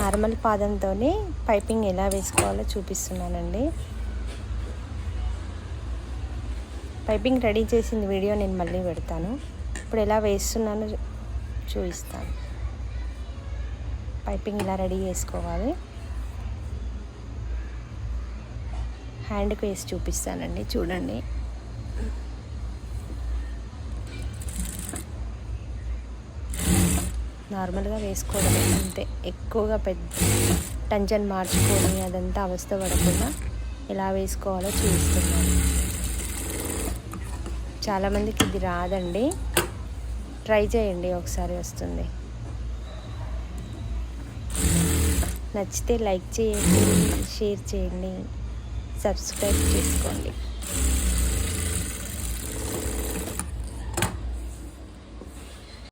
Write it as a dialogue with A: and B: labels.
A: Normal పాదంతోనే piping ఎలా వేసుకోవాలో చూపిస్తున్నానండి. పైపింగ్ రెడీ చేసిన వీడియో నేను మళ్ళీ పెడతాను. ఇప్పుడు ఎలా వేస్తున్నానో చూపిస్తాను. పైపింగ్ ఇలా రెడీ చేసుకోవాలి. హ్యాండ్కి వేసి చూపిస్తానండి, చూడండి. నార్మల్గా వేసుకోవడం అంతే, ఎక్కువగా పెద్ద టంజన్ మార్చుకొని అదంతా అవస్థ పడకుండా ఎలా వేసుకోవాలో చూపిస్తున్నాను. చాలామందికి ఇది రాదండి, ట్రై చేయండి, ఒకసారి వస్తుంది. నచ్చితే లైక్ చేయండి, షేర్ చేయండి, సబ్స్క్రైబ్ చేసుకోండి.